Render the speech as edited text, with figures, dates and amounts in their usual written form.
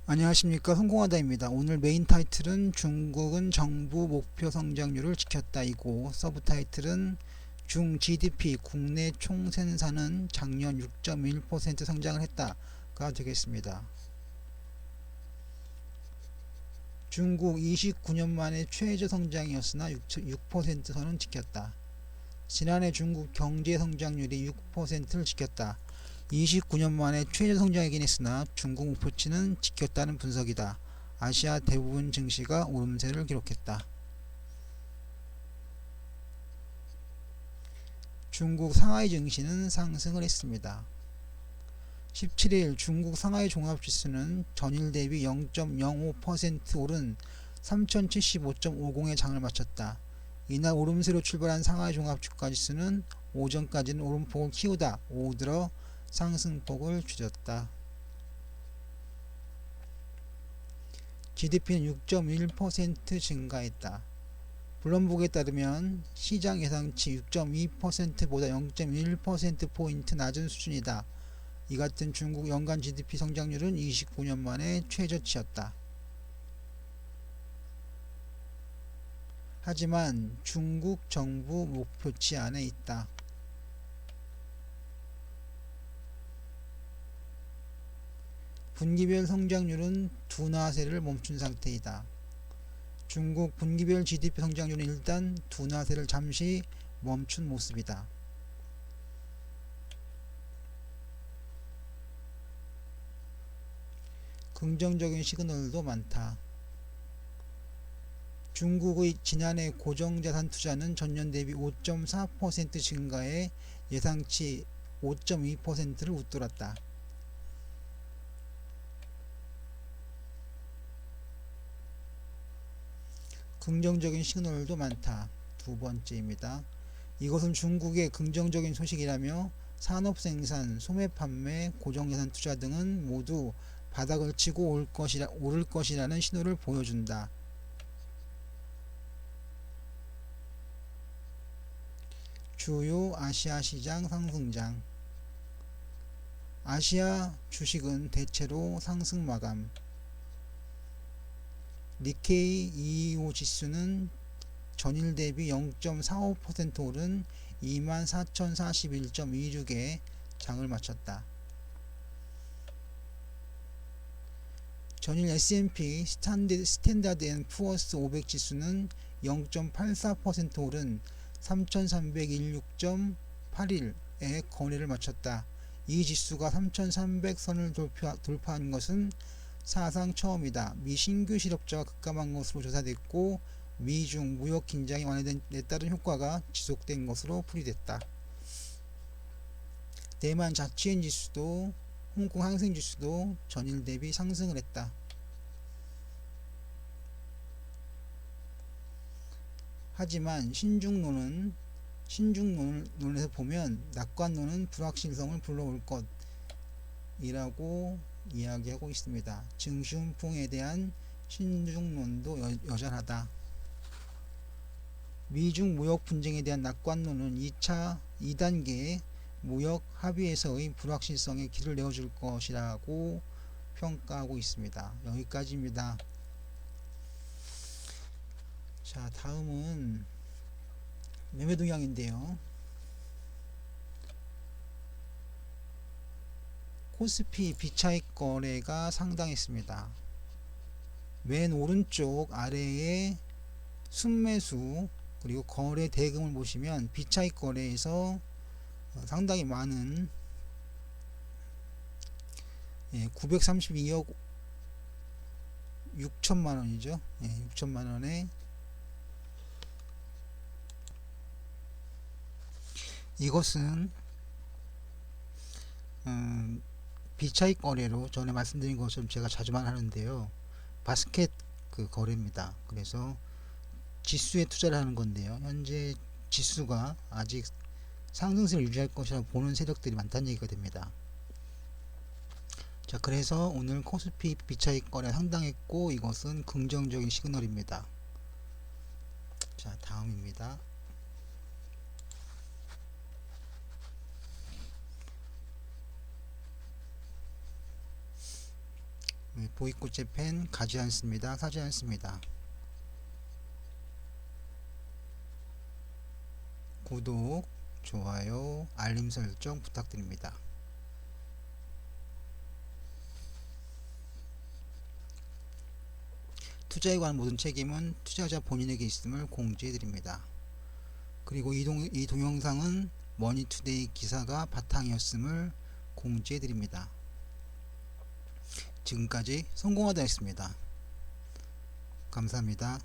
안녕하십니까, 성공하다입니다. 오늘 메인 타이틀은 중국은 정부 목표 성장률을 지켰다이고, 서브 타이틀은 중 GDP 국내 총생산은 작년 6.1% 성장을 했다가 되겠습니다. 중국 29년 만에 최저 성장이었으나 6%선은 지켰다. 지난해 중국 경제 성장률이 6%를 지켰다. 29년 만에 최저 성장이긴 했으나 중국 목표치는 지켰다는 분석이다. 아시아 대부분 증시가 오름세를 기록했다. 중국 상하이 증시는 상승을 했습니다. 17일 중국 상하이 종합지수는 전일 대비 0.05% 오른 3075.50의 장을 마쳤다. 이날 오름세로 출발한 상하이 종합주가지수는 오전까지는 오름폭을 키우다 오후 들어 상승폭을 줄였다. GDP는 6.1% 증가했다. 블룸버그에 따르면 시장 예상치 6.2%보다 0.1%포인트 낮은 수준이다. 이 같은 중국 연간 GDP 성장률은 29년 만에 최저치였다. 하지만 중국 정부 목표치 안에 있다. 분기별 성장률은 둔화세를 멈춘 상태이다. 중국 분기별 GDP 성장률은 일단 둔화세를 잠시 멈춘 모습이다. 긍정적인 시그널도 많다. 중국의 지난해 고정자산 투자는 전년 대비 5.4% 증가해 예상치 5.2%를 웃돌았다. 긍정적인 시그널도 많다. 두 번째입니다. 이것은 중국의 긍정적인 소식이라며 산업생산, 소매 판매, 고정예산 투자 등은 모두 바닥을 치고 오를 것이라는 신호를 보여준다. 주요 아시아 시장 상승장. 아시아 주식은 대체로 상승 마감. 니케이 225 지수는 전일 대비 0.45% 오른 24,041.26에 장을 마쳤다. 전일 S&P 스탠다드 앤 푸어스 500 지수는 0.84% 오른 3,316.81에 거래를 마쳤다. 이 지수가 3,300선을 돌파한 것은 사상 처음이다. 미 신규 실업자가 급감한 것으로 조사됐고 미중 무역 긴장이 완화됨에 따른 효과가 지속된 것으로 풀이됐다. 대만 자치엔 지수도 홍콩 항생 지수도 전일 대비 상승을 했다. 하지만 신중론에서 보면 낙관론은 불확실성을 불러올 것이라고 이야기하고 있습니다. 증시훈풍에 대한 신중론도 여전하다. 미중 무역 분쟁에 대한 낙관론은 2단계 무역 합의에서의 불확실성에 길을 내어줄 것이라고 평가하고 있습니다. 여기까지입니다. 자, 다음은 매매 동향인데요. 코스피 비차익 거래가 상당했습니다. 맨 오른쪽 아래에 순매수 그리고 거래 대금을 보시면 비차익 거래에서 상당히 많은 932억 6천만원이죠. 6천만원에 이것은 비차익 거래로 전에 말씀드린 것처럼 제가 자주만 하는데요. 바스켓 거래입니다. 그래서 지수에 투자를 하는 건데요. 현재 지수가 아직 상승세를 유지할 것이라고 보는 세력들이 많다는 얘기가 됩니다. 자, 그래서 오늘 코스피 비차익 거래 상당했고 이것은 긍정적인 시그널입니다. 자, 다음입니다. 보이콧 재팬 가지 않습니다. 사지 않습니다. 구독, 좋아요, 알림 설정 부탁드립니다. 투자에 관한 모든 책임은 투자자 본인에게 있음을 공지해 드립니다. 그리고 이 동영상은 머니투데이 기사가 바탕이었음을 공지해 드립니다. 지금까지 성공하다 했습니다. 감사합니다.